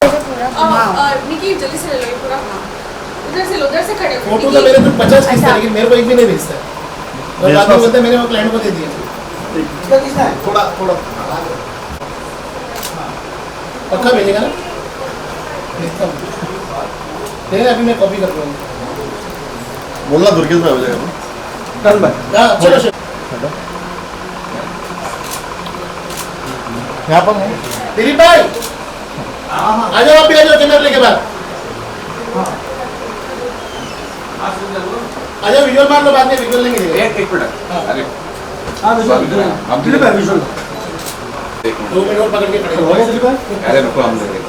से पूरा निकी जल्दी से ले लो ये पूरा। उधर से लो, उधर से खड़े हो। फोटो तो मेरे तो 50 खींचता है, अच्छा। लेकिन मेरे को एक भी नहीं भेजता है। तो बाद में बोलते हैं मैंने वो क्लाइंट को दे दिया। इसका किसना है? थोड़ा थोड़ा पक्का भेजेगा ना? भेजता हूँ। देखिए अभी मैं कॉपी कर रहा हूँ। बोलना दुर्गेश भाई हो जाएगा ना? चल भाई हाँ चलो चलो। यहाँ पर है दिलीप भाई आ जाओ, आप भी आ जाओ कैमरा लेके बाहर। आ जाओ, विजुअल मार लो, बाद में विजुअल लेंगे। एक मिनट। हाँ। अरे हाँ विजुअल अब दिलीप भाई विजुअल 2 मिनट और पकड़ के खड़े हो हो। गया दिलीप भाई अरे रुको, हम देंगे।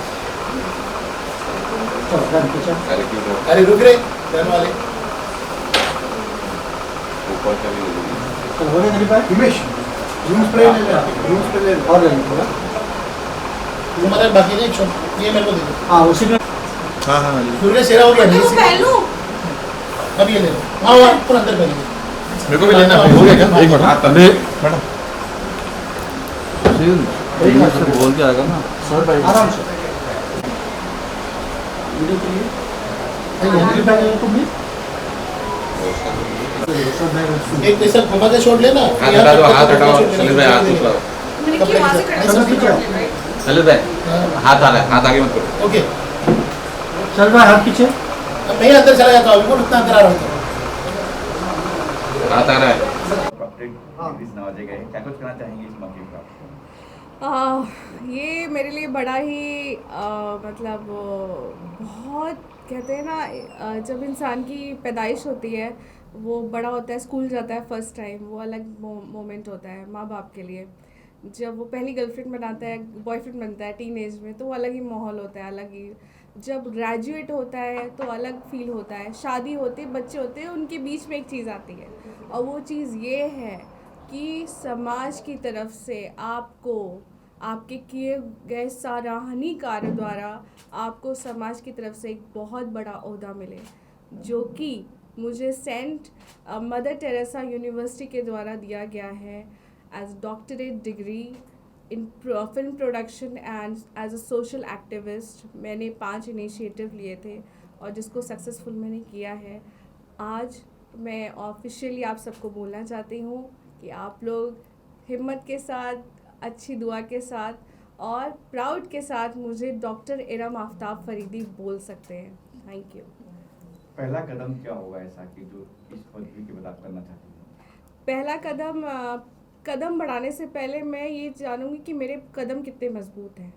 चलो गाड़ी पीछे अरे क्यों तो अरे रुक रे रहने वाले। ऊपर का भी ले लीजिए। चलो हो गया दिलीप भाई हिमेश रूम स्प्रे ले ले रूम स्प्रे ले ले और ले लो थोड़ा तुम्हारे बाकी नहीं छोड़, ये मेरे को दे दो। हाँ उसी में हाँ हाँ दुर्गे सेरा हो गया तो नहीं वो पहलू। अब ये ले लो। हाँ हाँ पूरा अंदर पहनेंगे। मेरे को भी लेना है, हो गया क्या? एक मिनट हाँ, तब- मैडम एक मिनट से बोल के आएगा ना सर भाई आराम से वीडियो के लिए दिलीप भाई तुम भी एक पैसा घुमा के छोड़ लेना। हाथ हटा दो, हाथ हटाओ। सलील भाई हाथ उठाओ। निकी वहाँ से खड़े हो। चलो, पीछे आओ। सलील भाई हाथ आ रहा है, हाथ आगे मत करो। ओके चल भाई हाथ पीछे अब मैं अंदर चला जाता हूँ, उतना अंदर आ रहा हूँ। हाथ आ रहा है। नवाजे गए, क्या कुछ कहना चाहेंगे इस मौके पर? ये मेरे लिए बड़ा ही मतलब बहुत कहते हैं ना, जब इंसान की पैदाइश होती है, वो बड़ा होता है, स्कूल जाता है फर्स्ट टाइम, वो अलग मोमेंट होता है माँ बाप के लिए। जब वो पहली गर्लफ्रेंड बनाता है, बॉयफ्रेंड बनता है टीन एज में, तो वो अलग ही माहौल होता है, अलग ही। जब ग्रेजुएट होता है तो अलग फील होता है। शादी होती है, बच्चे होते हैं, उनके बीच में एक चीज़ आती है, और वो चीज़ ये है कि समाज की तरफ से आपको आपके किए गए सराहनीय कार्य द्वारा आपको समाज की तरफ से एक बहुत बड़ा ओहदा मिले, जो कि मुझे सेंट मदर टेरेसा यूनिवर्सिटी के द्वारा दिया गया है as doctorate degree in film production and as a social activist. मैंने 5 इनिशिएटिव लिए थे और जिसको सक्सेसफुल मैंने किया है। आज मैं ऑफिशियली आप सबको बोलना चाहती हूँ कि आप लोग हिम्मत के साथ, अच्छी दुआ के साथ और प्राउड के साथ मुझे डॉक्टर इरम आफ्ताब फरीदी बोल सकते हैं। Thank you. पहला कदम क्या होगा ऐसा कि जो इस पदवी के बाद आप करना चाहते हैं? पहला कदम बढ़ाने से पहले मैं ये जानूंगी कि मेरे कदम कितने मजबूत हैं,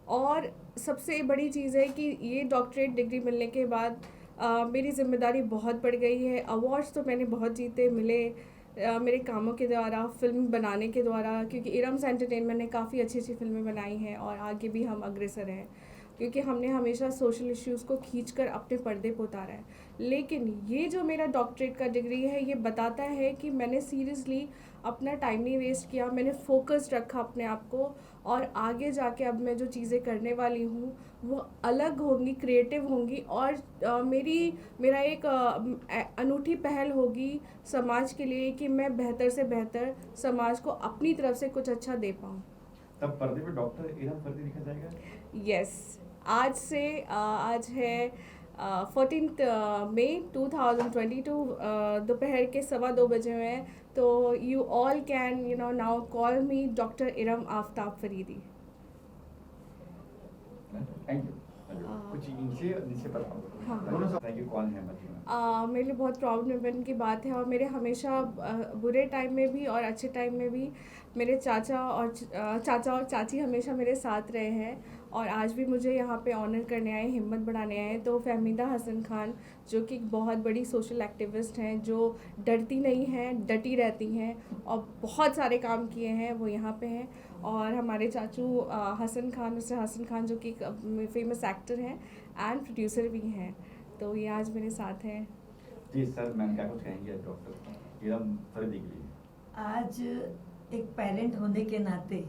और सबसे बड़ी चीज़ है कि ये डॉक्टरेट डिग्री मिलने के बाद मेरी जिम्मेदारी बहुत बढ़ गई है। अवार्ड्स तो मैंने बहुत जीते मिले मेरे कामों के द्वारा, फिल्म बनाने के द्वारा, क्योंकि इरम्स एंटरटेनमेंट ने काफ़ी अच्छी अच्छी फिल्में बनाई हैं और आगे भी हम अग्रसर हैं, क्योंकि हमने हमेशा सोशल इश्यूज़ को खींचकर अपने पर्दे पर उतारा है। लेकिन ये जो मेरा डॉक्टरेट का डिग्री है, ये बताता है कि मैंने सीरियसली अपना टाइम नहीं वेस्ट किया, मैंने फोकस रखा अपने आप को, और आगे जाके अब मैं जो चीज़ें करने वाली हूँ वो अलग होंगी, क्रिएटिव होंगी, और मेरा एक अनूठी पहल होगी समाज के लिए कि मैं बेहतर से बेहतर समाज को अपनी तरफ से कुछ अच्छा दे पाऊँ। तब पर्दे पे डॉक्टर इरम फरीदी लिखा जाएगा? यस, आज है 14 मई 2022 दोपहर के 2:15 बजे हुए हैं। तो you all can now call me doctor Iram Aftab Faridi. Thank you. कुछ इनसे बताओ। हाँ। दोनों से कि कौन है बच्चे में? मेरे लिए बहुत प्राउड मोमेंट की बात है, और मेरे हमेशा बुरे टाइम में भी और अच्छे टाइम में भी मेरे चाचा और चाची हमेशा मेरे साथ रहे हैं, और आज भी मुझे यहाँ पे ऑनर करने आए, हिम्मत बढ़ाने आए। तो फहमीदा हसन खान, जो कि एक बहुत बड़ी सोशल एक्टिविस्ट हैं, जो डरती नहीं हैं, डटी रहती हैं और बहुत सारे काम किए हैं, वो यहाँ पे हैं। और हमारे चाचू हसन खान, मिस्टर हसन खान, जो कि फेमस एक्टर हैं एंड प्रोड्यूसर भी हैं, तो ये आज मेरे साथ हैं। जी सर, मैम क्या कुछ कहेंगे डॉक्टर इरम फरीदी के लिए? आज एक पेरेंट होने के नाते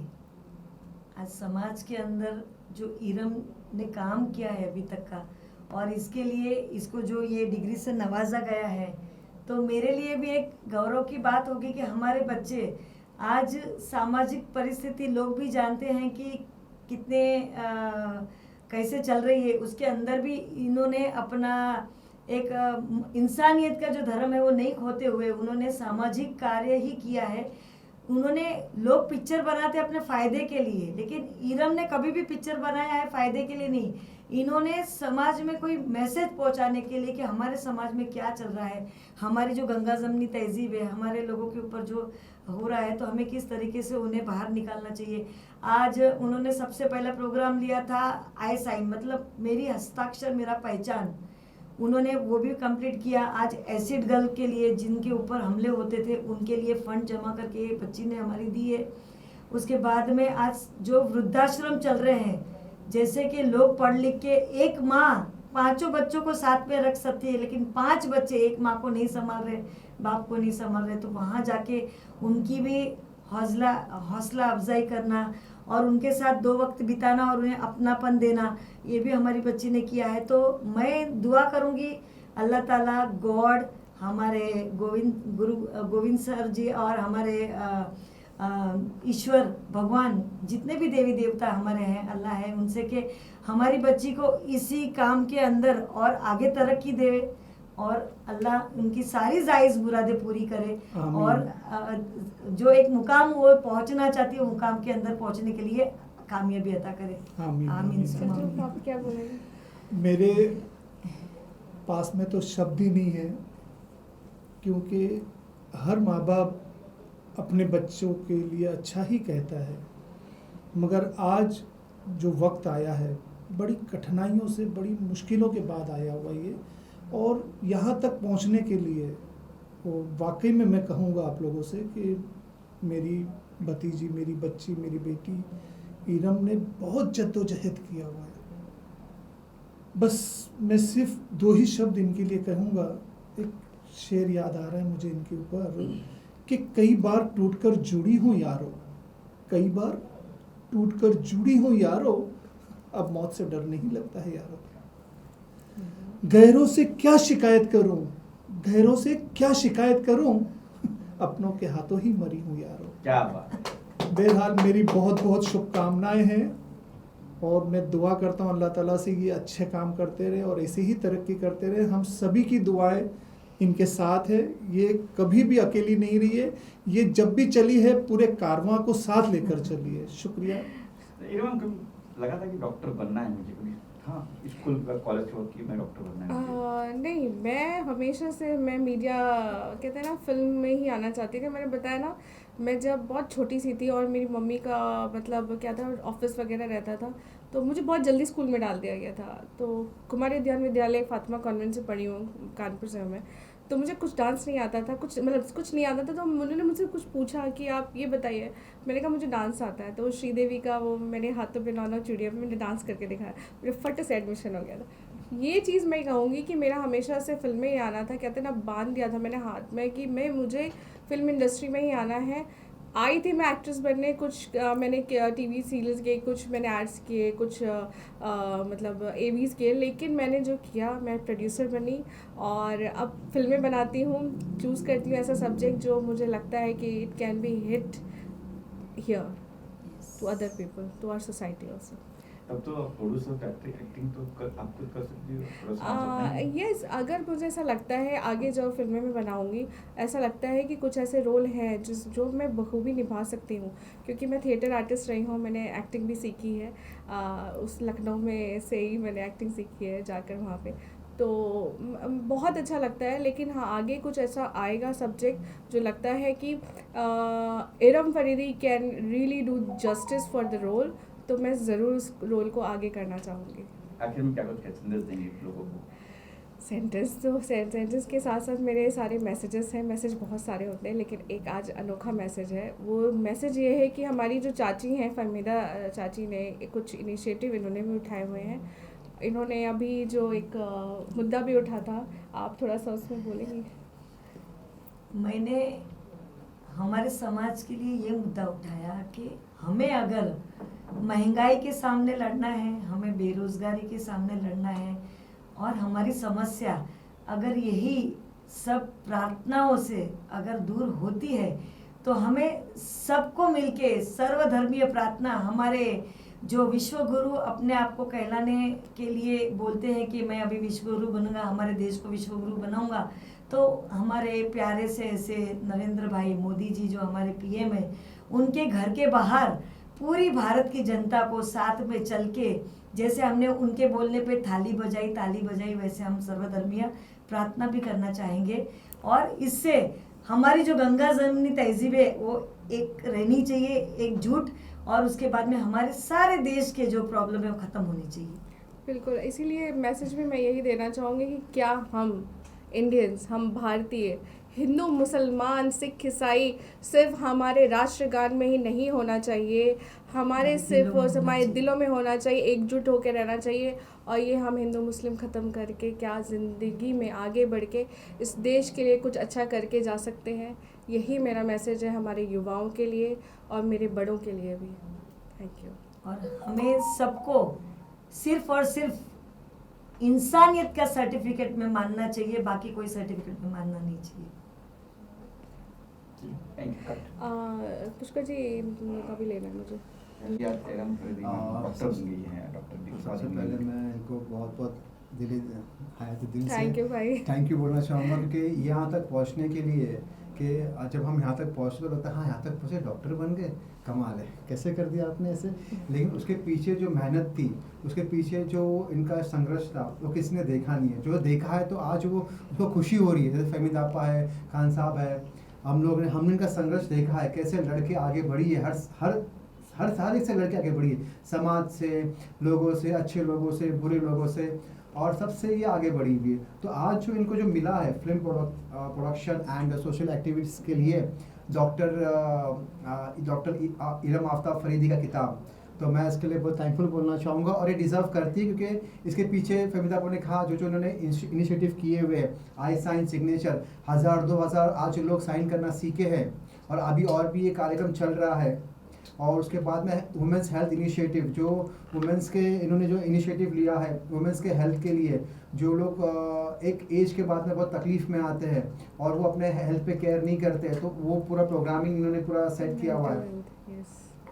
आज समाज के अंदर जो इरम ने काम किया है अभी तक का, और इसके लिए इसको जो ये डिग्री से नवाजा गया है, तो मेरे लिए भी एक गौरव की बात होगी कि हमारे बच्चे आज सामाजिक परिस्थिति लोग भी जानते हैं कि कितने कैसे चल रही है, उसके अंदर भी इन्होंने अपना एक इंसानियत का जो धर्म है वो नहीं खोते हुए उन्होंने सामाजिक कार्य ही किया है। उन्होंने, लोग पिक्चर बनाते अपने फ़ायदे के लिए, लेकिन इरम ने कभी भी पिक्चर बनाया है फ़ायदे के लिए नहीं। इन्होंने समाज में कोई मैसेज पहुंचाने के लिए कि हमारे समाज में क्या चल रहा है, हमारी जो गंगा जमनी तहजीब है, हमारे लोगों के ऊपर जो हो रहा है, तो हमें किस तरीके से उन्हें बाहर निकालना चाहिए। आज उन्होंने सबसे पहला प्रोग्राम लिया था आई साइन, मतलब मेरी हस्ताक्षर मेरा पहचान, उन्होंने वो भी कंप्लीट किया। आज एसिड गर्ल के लिए जिनके ऊपर हमले होते थे उनके लिए फंड जमा करके बच्ची ने हमारी दी है। उसके बाद में आज जो वृद्धाश्रम चल रहे हैं, जैसे कि लोग पढ़ लिख के, एक माँ 5 बच्चों को साथ में रख सकती है, लेकिन 5 बच्चे एक माँ को नहीं संभाल रहे, बाप को नहीं संभाल रहे, तो वहाँ जाके उनकी भी हौसला अफजाई करना और उनके साथ 2 वक्त बिताना और उन्हें अपनापन देना, ये भी हमारी बच्ची ने किया है। तो मैं दुआ करूँगी अल्लाह ताला, गॉड, हमारे गोविंद सर जी और हमारे ईश्वर भगवान, जितने भी देवी देवता हमारे हैं, अल्लाह है, उनसे कि हमारी बच्ची को इसी काम के अंदर और आगे तरक्की दे और अल्लाह उनकी सारी जायज़ मुरादें पूरी करे और जो एक मुकाम वो पहुंचना चाहती है, मुकाम के अंदर पहुंचने के लिए कामयाबी अता करे। आमीन। तो आप क्या बोलेंगे? मेरे पास में तो शब्द ही नहीं है, क्योंकि हर माँ बाप अपने बच्चों के लिए अच्छा ही कहता है, मगर आज जो वक्त आया है, बड़ी कठिनाइयों से, बड़ी मुश्किलों के बाद आया हुआ ये, और यहाँ तक पहुँचने के लिए वो वाकई में मैं कहूँगा आप लोगों से कि मेरी भतीजी, मेरी बच्ची, मेरी बेटी इरम ने बहुत जद्दोजहद किया हुआ है। बस मैं सिर्फ 2 ही शब्द इनके लिए कहूँगा। एक शेर याद आ रहा है मुझे इनके ऊपर कि कई बार टूटकर जुड़ी हूँ यारो, कई बार टूटकर जुड़ी हूँ यारो, अब मौत से डर नहीं लगता है यारो। गैरों से क्या शिकायत करूं, गैरों से क्या शिकायत करूं, अपनों के हाथों ही मरी हूं यारो। क्या बात। बहरहाल मेरी बहुत बहुत शुभकामनाएं हैं और मैं दुआ करता हूं अल्लाह ताला से ये अच्छे काम करते रहे और ऐसे ही तरक्की करते रहे। हम सभी की दुआएं इनके साथ है, ये कभी भी अकेली नहीं रही है, ये जब भी चली है पूरे कारवां को साथ लेकर चली है। शुक्रिया। इरम, लगा था कि डॉक्टर बनना है मुझे कभी? हाँ, स्कूल का कॉलेज छोड़ के मैं डॉक्टर बनना है मुझे। नहीं, मैं हमेशा से मैं मीडिया, कहते हैं ना, फिल्म में ही आना चाहती थी। मैंने बताया ना, मैं जब बहुत छोटी सी थी और मेरी मम्मी का मतलब क्या था, ऑफिस वगैरह रहता था, तो मुझे बहुत जल्दी स्कूल में डाल दिया गया था। तो कुमारी उद्यान विद्यालय फातिमा कॉन्वेंट से पढ़ी हूँ, कानपुर से हूँ मैं। तो मुझे कुछ डांस नहीं आता था, कुछ नहीं आता था। तो उन्होंने मुझसे कुछ पूछा कि आप ये बताइए, मैंने कहा मुझे डांस आता है। तो श्रीदेवी का वो मैंने हाथों पे नौना चूड़िया पे मैंने डांस करके दिखाया, मेरे फट से एडमिशन हो गया था। ये चीज़ मैं कहूँगी कि मेरा हमेशा से फिल्म ही आना था, कहते ना, बांध दिया था मैंने हाथ में कि मुझे फिल्म इंडस्ट्री में ही आना है। आई थी मैं एक्ट्रेस बनने, कुछ मैंने टीवी सीरियल्स किए, कुछ मैंने एड्स किए, कुछ मतलब एवीज़ किए, लेकिन मैंने जो किया, मैं प्रोड्यूसर बनी और अब फिल्में बनाती हूँ, चूज़ करती हूँ ऐसा सब्जेक्ट जो मुझे लगता है कि it can be hit here to other people, to our society also. तब तो प्रोड्यूसर एक्टिंग तो आप खुद कर सकती हो? यस, अगर मुझे ऐसा लगता है आगे जो फिल्में में बनाऊंगी, ऐसा लगता है कि कुछ ऐसे रोल हैं जो मैं बखूबी निभा सकती हूँ, क्योंकि मैं थिएटर आर्टिस्ट रही हूँ, मैंने एक्टिंग भी सीखी है। उस लखनऊ में से ही मैंने एक्टिंग सीखी है जाकर वहाँ पे, तो बहुत अच्छा लगता है। लेकिन हाँ, आगे कुछ ऐसा आएगा सब्जेक्ट जो लगता है कि Iram Faridi can really do justice for the role, तो मैं ज़रूर उस रोल को आगे करना चाहूँगी। आखिर में क्या कुछ संदेश देंगे लोगों को? सेंटेंस के साथ साथ मेरे सारे मैसेजेस हैं। मैसेज बहुत सारे होते हैं, लेकिन एक आज अनोखा मैसेज है। वो मैसेज ये है कि हमारी जो चाची हैं, फहमीदा चाची ने कुछ इनिशिएटिव इन्होंने भी उठाए हुए हैं। इन्होंने अभी जो एक मुद्दा भी उठा था, आप थोड़ा सा उसमें बोलेंगे? मैंने हमारे समाज के लिए ये मुद्दा उठाया कि हमें अगर महंगाई के सामने लड़ना है, हमें बेरोजगारी के सामने लड़ना है, और हमारी समस्या अगर यही सब प्रार्थनाओं से अगर दूर होती है, तो हमें सबको मिलके सर्वधर्मीय प्रार्थना, हमारे जो विश्व गुरु अपने आप को कहलाने के लिए बोलते हैं कि मैं अभी विश्व गुरु बनूंगा, हमारे देश को विश्व गुरु बनाऊंगा, तो हमारे प्यारे से ऐसे नरेंद्र भाई मोदी जी जो हमारे पीएम है, उनके घर के बाहर पूरी भारत की जनता को साथ में चल के, जैसे हमने उनके बोलने पे ताली बजाई, वैसे हम सर्वधर्मीय प्रार्थना भी करना चाहेंगे। और इससे हमारी जो गंगा जमनी तहजीब है वो एक रहनी चाहिए, एकजुट, और उसके बाद में हमारे सारे देश के जो प्रॉब्लम है वो ख़त्म होनी चाहिए। बिल्कुल, इसीलिए मैसेज भी मैं यही देना चाहूँगी कि क्या हम इंडियंस, हम भारतीय, हिंदू, मुसलमान, सिख, ईसाई सिर्फ हमारे राष्ट्रगान में ही नहीं होना चाहिए, हमारे सिर्फ हमारे दिलों में होना चाहिए, एकजुट होकर रहना चाहिए। और ये हम हिंदू मुस्लिम ख़त्म करके क्या ज़िंदगी में आगे बढ़ के इस देश के लिए कुछ अच्छा करके जा सकते हैं। यही मेरा मैसेज है हमारे युवाओं के लिए और मेरे बड़ों के लिए भी। Thank you. और हमें सबको सिर्फ और सिर्फ इंसानियत का सर्टिफिकेट में मानना चाहिए, बाकी कोई सर्टिफिकेट में मानना नहीं चाहिए। पुष्कर जी का भी लेना है मुझे। डॉक्टर बन गई हैं, डॉक्टर सबसे पहले मैं इनको बहुत बहुत दिल थैंक यू भाई, थैंक यू बोलना चाहूँगा, क्योंकि यहाँ तक पहुँचने के लिए कि जब हम यहाँ तक पहुँचते तो लगता है हाँ यहाँ तक पहुँचे, डॉक्टर बन गए, कमाल है, कैसे कर दिया आपने ऐसे। लेकिन उसके पीछे जो मेहनत थी, उसके पीछे जो इनका संघर्ष था, वो किसी ने देखा नहीं है। जो देखा है तो आज वो उसको खुशी हो रही है। जैसे फहमीद आपा है, खान साहब है, हमने इनका संघर्ष देखा है, कैसे लड़के आगे बढ़ी है, हर एक से लड़के आगे बढ़ी है, समाज से, लोगों से, अच्छे लोगों से, बुरे लोगों से, और सबसे ये आगे बढ़ी हुई है। तो आज जो इनको जो मिला है film production and social activities के लिए डॉक्टर इरम आफ्ताब फरीदी का किताब, तो मैं इसके लिए बहुत थैंकफुल बोलना चाहूँगा। और ये डिज़र्व करती है, क्योंकि इसके पीछे फहमीद आपा ने कहा जो उन्होंने इनिशिएटिव किए हुए, आई साइन सिग्नेचर 1000-2000 आज लोग साइन करना सीखे हैं, और अभी और भी ये कार्यक्रम चल रहा है। और उसके बाद में वुमेंस हेल्थ इनिशिएटिव, जो वुमेंस के इन्होंने जो इनिशिएटिव लिया है वुमेंस के हेल्थ के लिए, जो लोग एक एज के बाद में बहुत तकलीफ में आते हैं और वो अपने हेल्थ पे केयर नहीं करते, तो वो पूरा प्रोग्रामिंग इन्होंने पूरा सेट किया हुआ है।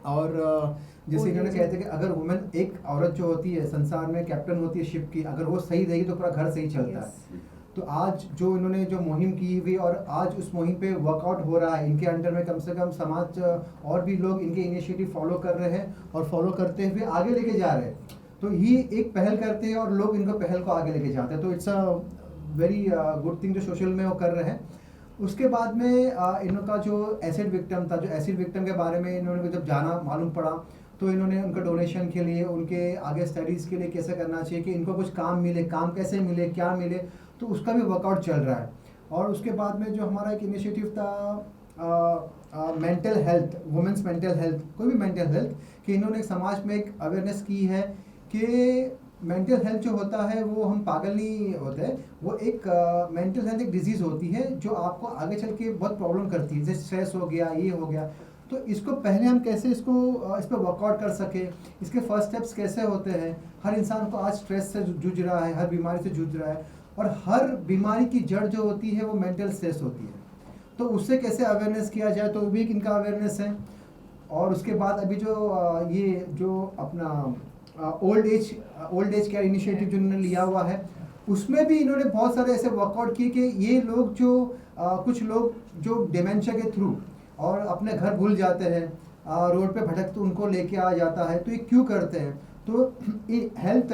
और जैसे इन्होंने कहते हैं कि अगर वुमेन, एक औरत जो होती है संसार में कैप्टन होती है शिप की, अगर वो सही रहेगी तो पूरा घर सही चलता है। तो आज जो इन्होंने जो मुहिम की हुई, और आज उस मुहिम पे वर्कआउट हो रहा है, इनके अंडर में कम से कम समाज और भी लोग इनके इनिशिएटिव फॉलो कर रहे हैं और फॉलो करते हुए आगे लेके जा रहे हैं। तो ये एक पहल करते हैं और लोग इनको पहल को आगे लेके जाते हैं। तो it's a very good thing जो सोशल में वो कर रहे हैं। उसके बाद में इनका जो एसिड विक्टिम था, जो एसिड विक्टिम के बारे में इन्होंने जब जाना, मालूम पड़ा, तो इन्होंने उनका डोनेशन के लिए, उनके आगे स्टडीज़ के लिए कैसे करना चाहिए, कि इनको कुछ काम मिले, काम कैसे मिले, क्या मिले, तो उसका भी वर्कआउट चल रहा है। और उसके बाद में जो हमारा एक इनिशिएटिव था mental health, women's mental health, कोई भी मेंटल हेल्थ, कि इन्होंने समाज में एक अवेयरनेस की है कि मेंटल हेल्थ जो होता है वो हम पागल नहीं होते, वो एक मेंटल हेल्थ एक डिजीज़ होती है जो आपको आगे चल के बहुत प्रॉब्लम करती है, जैसे स्ट्रेस हो गया, ये हो गया। तो इसको पहले हम कैसे इस पर वर्कआउट कर सके, इसके फर्स्ट स्टेप्स कैसे होते हैं। हर इंसान को आज स्ट्रेस से जूझ रहा है, हर बीमारी से जूझ रहा है, और हर बीमारी की जड़ जो होती है वो मेंटल स्ट्रेस होती है। तो उससे कैसे अवेयरनेस किया जाए, तो भी इनका अवेयरनेस है। और उसके बाद अभी जो ये जो अपना ओल्ड एज केयर इनिशिएटिव जो इन्होंने लिया हुआ है, उसमें भी इन्होंने बहुत सारे ऐसे वर्कआउट किए कि ये लोग जो कुछ लोग जो डिमेंशिया के थ्रू और अपने घर भूल जाते हैं, रोड पे भटकते, उनको लेके आ जाता है, तो ये क्यों करते हैं। तो health,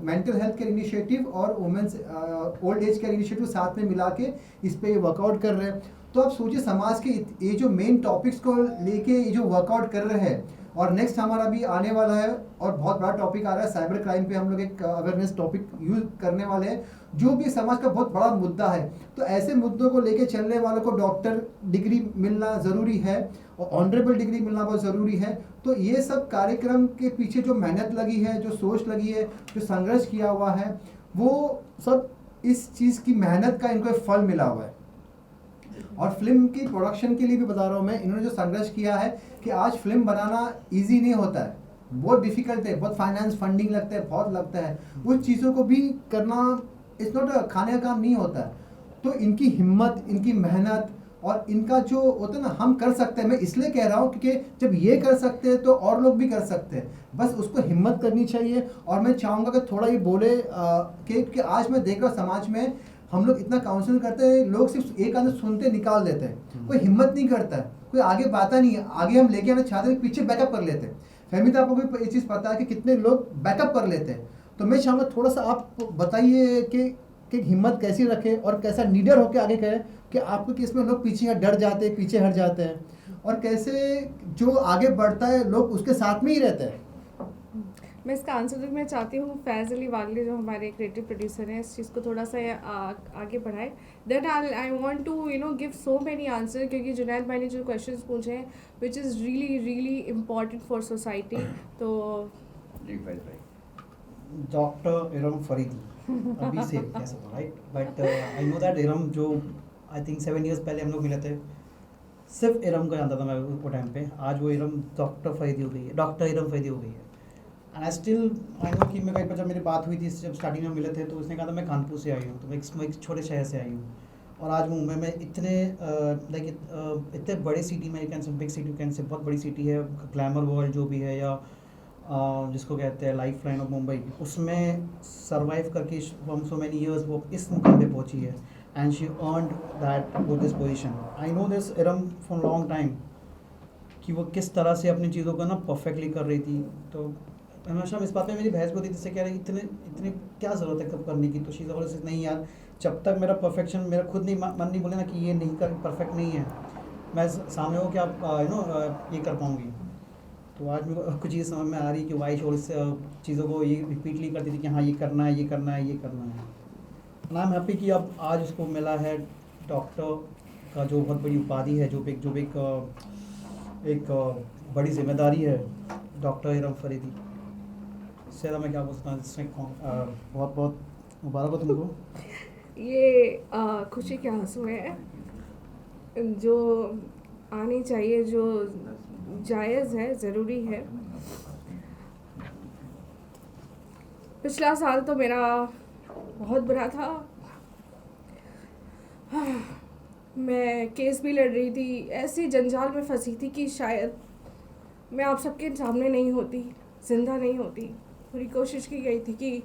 mental health care initiative और women's old age care initiative साथ में मिला के इस पे वर्कआउट कर रहे हैं। तो आप सोचिए समाज के ये जो मेन टॉपिक्स को लेके ये जो वर्कआउट कर रहे हैं। और नेक्स्ट हमारा भी आने वाला है और बहुत बड़ा टॉपिक आ रहा है, साइबर क्राइम पे हम लोग एक अवेयरनेस टॉपिक यूज करने वाले हैं, जो भी समाज का बहुत बड़ा मुद्दा है। तो ऐसे मुद्दों को लेके चलने वालों को डॉक्टर डिग्री मिलना ज़रूरी है और ऑनरेबल डिग्री मिलना बहुत ज़रूरी है। तो ये सब कार्यक्रम के पीछे जो मेहनत लगी है, जो सोच लगी है, जो संघर्ष किया हुआ है, वो सब इस चीज़ की मेहनत का इनको फल मिला हुआ है। और फिल्म की प्रोडक्शन के लिए भी बता रहा हूँ मैं, इन्होंने जो संघर्ष किया है कि आज फिल्म बनाना इजी नहीं होता है, बहुत डिफिकल्ट है, बहुत फाइनेंस फंडिंग लगता है, बहुत लगता है। उस चीज़ों को भी करना इट्स नॉट खाने का काम नहीं होता है। तो इनकी हिम्मत, इनकी मेहनत, और इनका जो होता है ना, हम कर सकते हैं, मैं इसलिए कह रहा हूँ क्योंकि जब ये कर सकते हैं तो और लोग भी कर सकते हैं, बस उसको हिम्मत करनी चाहिए। और मैं चाहूँगा कि थोड़ा ये बोले कि आज मैं देख रहा हूँ समाज में हम लोग इतना काउंसिल करते हैं, लोग सिर्फ एक आदमी सुनते निकाल देते हैं, कोई हिम्मत नहीं करता है, कोई आगे बाता नहीं है, आगे हम लेके आना चाहते हैं, पीछे बैकअप कर लेते हैं। फहमीदा, आपको भी ये चीज़ पता है कि कितने लोग बैकअप कर लेते हैं। तो मैं चाहूँगा थोड़ा सा आप बताइए कि हिम्मत कैसी रखें और कैसा लीडर होकर आगे करें कि आपको कि इसमें लोग पीछे डर जाते हैं, पीछे हट जाते हैं, और कैसे जो आगे बढ़ता है लोग उसके साथ में ही रहते हैं। मैं इसका आंसर देना मैं चाहती हूँ फैज़ अली वागले जो हमारे क्रिएटिव प्रोड्यूसर हैं इस चीज़ को थोड़ा सा आगे बढ़ाए। Then I want to give so many answer, क्योंकि जुनैद भाई ने जो क्वेश्चंस पूछे हैं which is really important for society. तो जी भाई डॉक्टर इरम फरीदी अभी से कैसे right, but I know that Iram जो आई थिंक 7 years पहले हम लोग मिले थे, सिर्फ इरम को जानता था मैं वो टाइम पे। आज वो इरम डॉक्टर फरीदी हो गई है, डॉक्टर इरम फरीदी हो गई है। And I still I know कि मैं कहीं पर जब मेरी बात हुई थी, जब स्टार्टिंग में मिले थे, तो उसने कहा था मैं कानपुर से आई हूँ, तो मैं एक छोटे शहर से आई हूँ, और आज मुंबई में इतने इतने बड़े सिटी में, can say big city, can say बहुत बड़ी सिटी है, ग्लैमर वर्ल्ड जो भी है, या जिसको कहते हैं लाइफ लाइन ऑफ मुंबई, उसमें सर्वाइव करके फ्रॉम सो मैनी ईयर्स वो इस मुकाम पे पहुंची है, and she earned that with this position. I know this Iram for long time कि वो किस तरह से अपनी चीज़ों को ना परफेक्टली कर रही थी। तो हमेशा इस बात में मेरी बहस होती थी, जैसे कह रही इतने क्या ज़रूरत है कब करने की, तो चीज़ों से नहीं यार, जब तक मेरा परफेक्शन मेरा खुद नहीं मन नहीं बोले ना कि ये नहीं कर परफेक्ट नहीं है, मैं सामने हो कि आप ये कर पाऊँगी। तो आज मेरे को कुछ चीज़ समझ में आ रही कि वाइश और इस चीज़ों को ये रिपीटली करती थी कि हाँ ये करना है, ये करना है, ये करना है। एंड आई एम हैप्पी कि अब आज उसको मिला है डॉक्टर का जो बहुत बड़ी उपाधि है, जो एक बड़ी जिम्मेदारी है, डॉक्टर इरम फरीदी। इससे मैं क्या बोल सकता हूँ, जिसमें बहुत बहुत मुबारक हो तुमको। ये खुशी के आंसू है जो आनी चाहिए, जो जायज़ है, ज़रूरी है। पिछला साल तो मेरा बहुत बुरा था, मैं केस भी लड़ रही थी, ऐसी जंजाल में फंसी थी कि शायद मैं आप सबके सामने नहीं होती, ज़िंदा नहीं होती। पूरी कोशिश की गई थी कि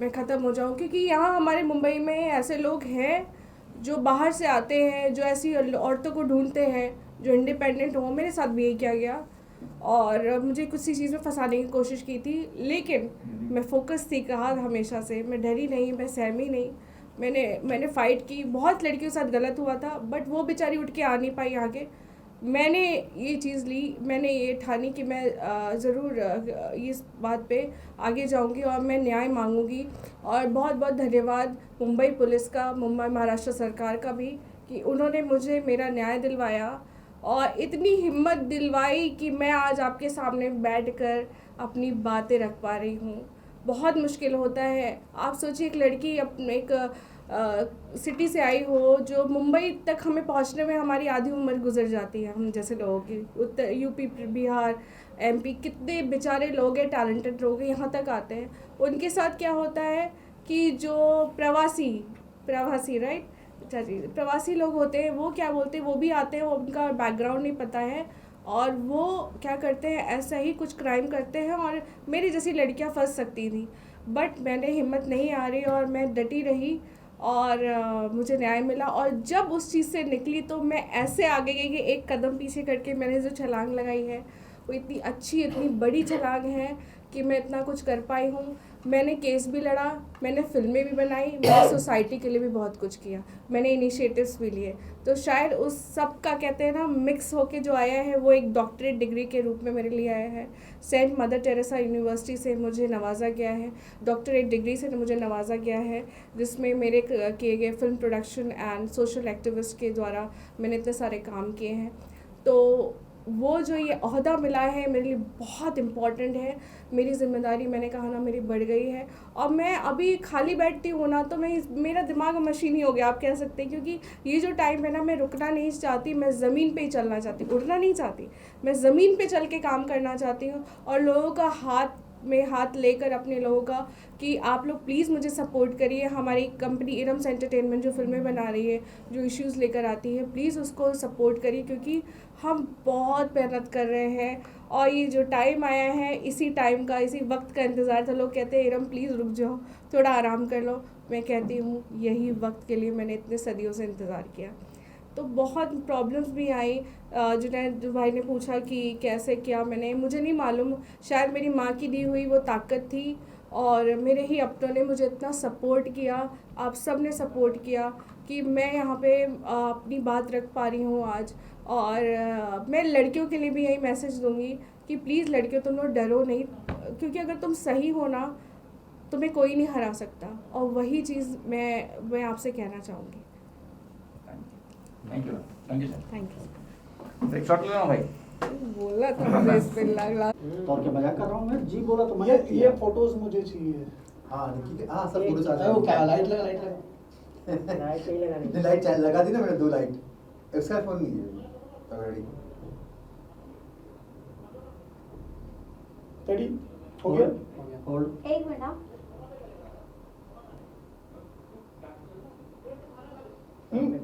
मैं ख़त्म हो जाऊं, क्योंकि यहाँ हमारे मुंबई में ऐसे लोग हैं जो बाहर से आते हैं, जो ऐसी औरतों को ढूंढते हैं जो इंडिपेंडेंट हो। मेरे साथ भी यही किया गया और मुझे कुछ सी चीज़ में फंसाने की कोशिश की थी, लेकिन मैं फोकस थी कहा हमेशा से, मैं डरी नहीं, मैं सहमी नहीं। मैंने फ़ाइट की, बहुत लड़कियों के साथ गलत हुआ था, बट वो बेचारी उठ के आ नहीं पाई आगे। मैंने ये चीज़ ली, मैंने ये ठानी कि मैं ज़रूर इस बात पे आगे जाऊंगी और मैं न्याय मांगूंगी। और बहुत बहुत धन्यवाद मुंबई पुलिस का, मुंबई महाराष्ट्र सरकार का भी, कि उन्होंने मुझे मेरा न्याय दिलवाया और इतनी हिम्मत दिलवाई कि मैं आज आपके सामने बैठकर अपनी बातें रख पा रही हूँ। बहुत मुश्किल होता है, आप सोचिए एक लड़की अपने एक सिटी से आई हो, जो मुंबई तक हमें पहुंचने में हमारी आधी उम्र गुजर जाती है हम जैसे लोगों की। उत्तर यूपी, बिहार, एमपी, कितने बेचारे लोग हैं, टैलेंटेड लोग हैं, यहाँ तक आते हैं। उनके साथ क्या होता है कि जो प्रवासी राइट, अच्छा जी, प्रवासी लोग होते हैं, वो क्या बोलते हैं, वो भी आते हैं, वो उनका बैकग्राउंड नहीं पता है और वो क्या करते हैं, ऐसा ही कुछ क्राइम करते हैं और मेरी जैसी लड़कियाँ फंस सकती थी। बट मैंने हिम्मत नहीं हारी और मैं डटी रही और मुझे न्याय मिला। और जब उस चीज़ से निकली तो मैं ऐसे आगे गई कि एक कदम पीछे करके मैंने जो छलांग लगाई है वो इतनी अच्छी, इतनी बड़ी छलांग है कि मैं इतना कुछ कर पाई हूँ। मैंने केस भी लड़ा, मैंने फिल्में भी बनाई, मैंने सोसाइटी के लिए भी बहुत कुछ किया, मैंने इनिशिएटिव्स भी लिए। तो शायद उस सब का कहते हैं ना मिक्स होके जो आया है वो एक डॉक्टरेट डिग्री के रूप में मेरे लिए आया है। सेंट मदर टेरेसा यूनिवर्सिटी से मुझे नवाजा गया है, डॉक्टरेट डिग्री से मुझे नवाजा गया है, जिसमें मेरे किए गए film production and social activist के द्वारा मैंने इतने सारे काम किए हैं। तो वो जो ये ओहदा मिला है मेरे लिए बहुत इम्पॉर्टेंट है। मेरी ज़िम्मेदारी, मैंने कहा ना, मेरी बढ़ गई है और मैं अभी खाली बैठती हूँ ना तो मेरा दिमाग मशीनी हो गया आप कह सकते हैं, क्योंकि ये जो टाइम है ना, मैं रुकना नहीं चाहती, मैं ज़मीन पे ही चलना चाहती हूँ, उड़ना नहीं चाहती, मैं ज़मीन पे चल के काम करना चाहती हूँ और लोगों का हाथ में हाथ लेकर अपने लोगों का कि आप लोग प्लीज़ मुझे सपोर्ट करिए। हमारी कंपनी इरम्स एंटरटेनमेंट जो फिल्में बना रही है, जो इश्यूज़ लेकर आती है, प्लीज़ उसको सपोर्ट करिए, क्योंकि हम बहुत मेहनत कर रहे हैं और ये जो टाइम आया है, इसी टाइम का, इसी वक्त का इंतज़ार था। लोग कहते हैं इरम प्लीज़ रुक जाओ, थोड़ा आराम कर लो। मैं कहती हूँ यही वक्त के लिए मैंने इतने सदियों से इंतज़ार किया। तो बहुत प्रॉब्लम्स भी आई। जुनैद भाई ने पूछा कि कैसे क्या, मुझे नहीं मालूम, शायद मेरी माँ की दी हुई वो ताकत थी और मेरे ही अपनों ने मुझे इतना सपोर्ट किया, आप सब ने सपोर्ट किया कि मैं यहाँ पे अपनी बात रख पा रही हूँ आज। और मैं लड़कियों के लिए भी यही मैसेज दूँगी कि प्लीज़ लड़कियों, तुम लोग डरो नहीं, क्योंकि अगर तुम सही हो ना, तुम्हें कोई नहीं हरा सकता। और वही चीज़ मैं आपसे कहना चाहूँगी। Thank you sir. Thank you. एक शॉट लेना भाई। बोला था मुझे इस पे लगा। और क्या मजाक कर रहा हूँ मैं? जी बोला तो ये मजाक ये फोटोज मुझे चाहिए। हाँ निकी के, हाँ सब पुरुष आ जाए। वो क्या लाइट लगा लाइट लगा लाइट चाहे लगा दी ना मैंने 2 लाइट। इसका फोन नहीं है ऑलरेडी। रेडी हो गया? होल्ड। एक मिनट हाँ।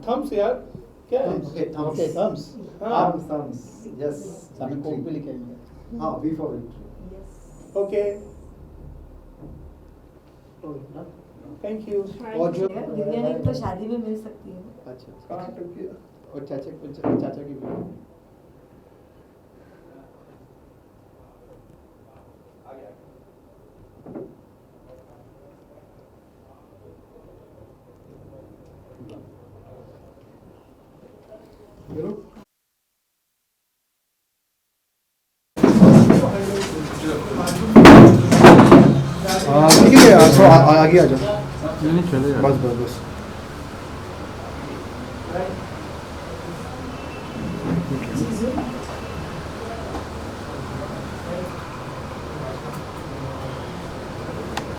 थम्स यार, क्या है? Okay thumbs. thumbs. Thumbs thumbs yes. सामने कोक भी लिखा है। हाँ V for victory. Okay, thank you. और जो बिरयानी तो शादी में मिल सकती है। अच्छा कहाँ टक गया? और चाचा की भी। ठीक है तो आगे आ जाओ। नहीं चलेगा बस बस बस। चीज़ें